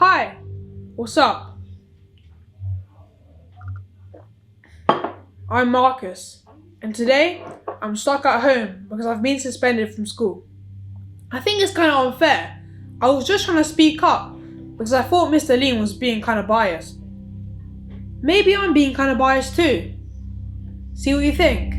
Hi, what's up? I'm Marcus, and today I'm stuck at home because I've been suspended from school. I think it's kind of unfair. I was just trying to speak up because I thought Mr. Lean was being kind of biased. Maybe I'm being kind of biased too. See what you think.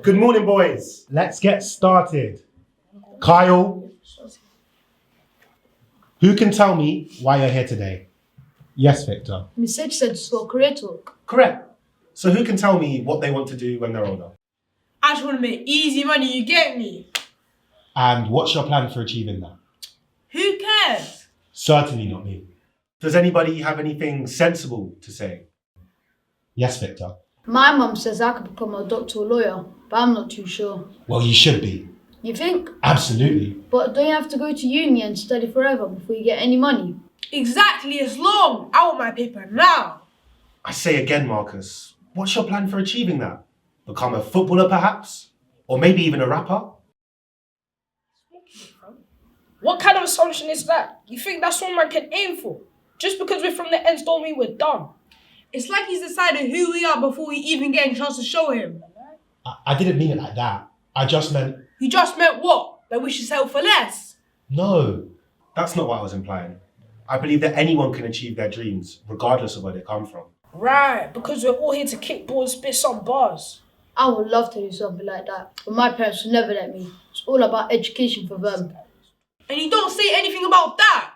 Good morning, boys. Let's get started. Kyle, who can tell me why you're here today? Yes, Victor. Miss Edge said it's for career talk. Correct. So who can tell me what they want to do when they're older? I just want to make easy money, you get me? And what's your plan for achieving that? Who cares? Certainly not me. Does anybody have anything sensible to say? Yes, Victor. My mum says I could become a doctor or lawyer, but I'm not too sure. Well, you should be. You think? Absolutely. But don't you have to go to uni and study forever before you get any money? Exactly as long. I want my paper now. I say again, Marcus, what's your plan for achieving that? Become a footballer, perhaps? Or maybe even a rapper? What kind of assumption is that? You think that's what man can aim for? Just because we're from the ends don't mean we're dumb. It's like he's decided who we are before we even get a chance to show him. I didn't mean it like that. I just meant... You just meant what? That we should settle for less? No, that's not what I was implying. I believe that anyone can achieve their dreams, regardless of where they come from. Right, because we're all here to kick balls, spit some bars. I would love to do something like that, but my parents would never let me. It's all about education for them. And you don't say anything about that.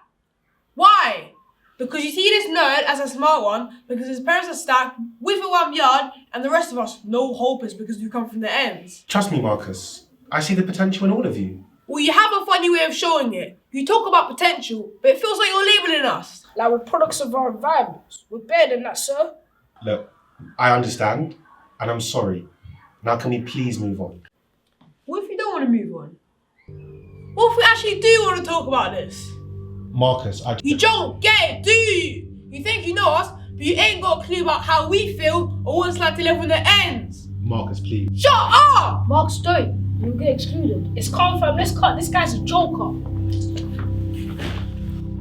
Why? Because you see this nerd as a smart one because his parents are stacked with a 1 yard and the rest of us no hopers because we come from the ends. Trust me, Marcus. I see the potential in all of you. Well, you have a funny way of showing it. You talk about potential, but it feels like you're labelling us. Like we're products of our environments. We're better than that, sir. Look, I understand, and I'm sorry. Now can we please move on? What if you don't want to move on? What if we actually do want to talk about this? Marcus, You don't get it, do you? You think you know us, but you ain't got a clue about how we feel or what it's like to live on the ends. Marcus, please. Shut up! Marks don't. You'll get excluded. It's calm, fam. Let's cut. This guy's a joker.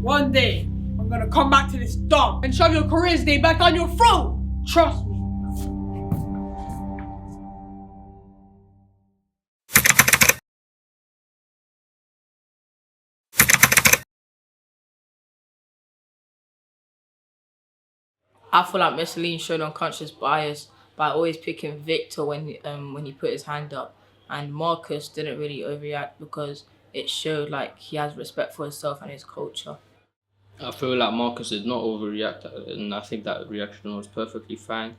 One day, I'm gonna come back to this dump and shove your careers day back down your throat. Trust me. I feel like Mr. Lean showed unconscious bias by always picking Victor when he put his hand up, and Marcus didn't really overreact because it showed like he has respect for himself and his culture. I feel like Marcus did not overreact, and I think that reaction was perfectly fine,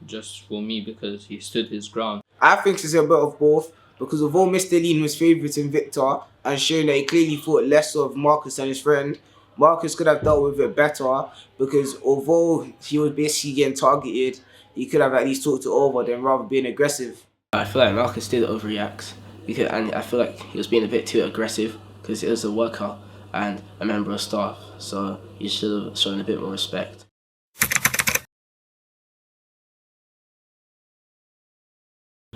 just for me because he stood his ground. I think it's a bit of both because although Mr. Lean was favouriting Victor and showing that he clearly thought less of Marcus and his friend, Marcus could have dealt with it better because although he was basically getting targeted, he could have at least talked it over than rather being aggressive. I feel like Marcus did overreact and I feel like he was being a bit too aggressive because he was a worker and a member of staff, so he should have shown a bit more respect.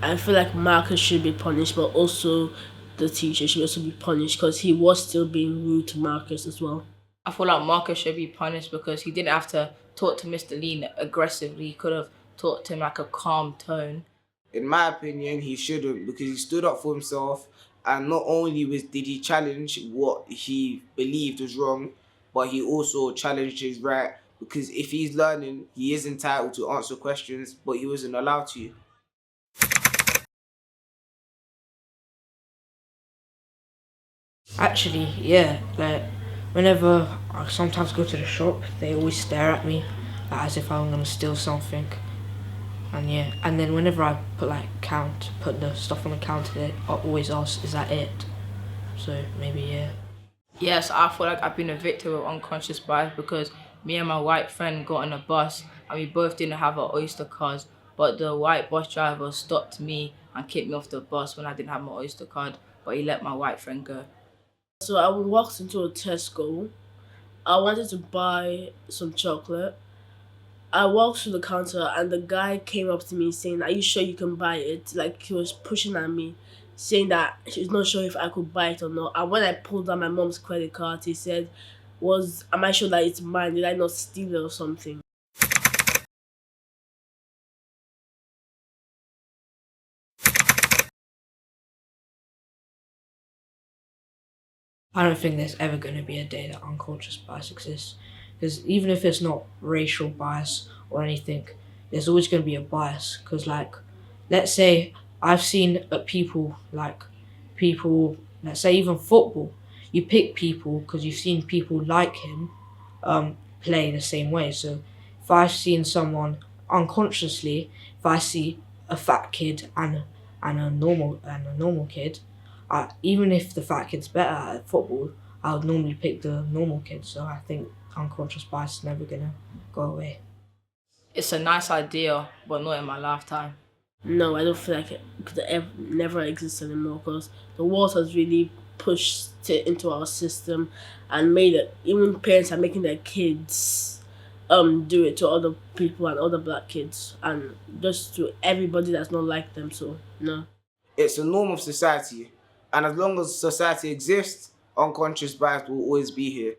I feel like Marcus should be punished, but also the teacher should also be punished because he was still being rude to Marcus as well. I feel like Marcus should be punished because he didn't have to talk to Mr. Lean aggressively. He could have talked to him like a calm tone. In my opinion, he shouldn't because he stood up for himself and not only did he challenge what he believed was wrong, but he also challenged his right because if he's learning, he is entitled to answer questions, but he wasn't allowed to. Actually, yeah, like whenever I sometimes go to the shop, they always stare at me like, as if I'm gonna steal something. And yeah, and then whenever I put the stuff on the counter, they always ask, is that it? So maybe yeah. Yes, I feel like I've been a victim of unconscious bias because me and my white friend got on a bus and we both didn't have our Oyster cards, but the white bus driver stopped me and kicked me off the bus when I didn't have my Oyster card, but he let my white friend go. So I walked into a Tesco. I wanted to buy some chocolate, I walked through the counter and the guy came up to me saying, "Are you sure you can buy it?" Like he was pushing at me, saying that he's not sure if I could buy it or not. And when I pulled out my mom's credit card, he said, am I sure that it's mine? Did I not steal it or something? I don't think there's ever going to be a day that unconscious bias exists. Because even if it's not racial bias or anything, there's always going to be a bias. Because, like, let's say I've seen people, let's say even football, you pick people because you've seen people like him play the same way. So if I've seen someone unconsciously, if I see a fat kid and a normal kid, even if the fat kid's better at football, I would normally pick the normal kid. So I think unconscious bias is never gonna go away. It's a nice idea, but not in my lifetime. No, I don't feel like it could never exist anymore because the world has really pushed it into our system and made it. Even parents are making their kids do it to other people and other black kids and just to everybody that's not like them. So no. It's a norm of society, and as long as society exists, unconscious bias will always be here.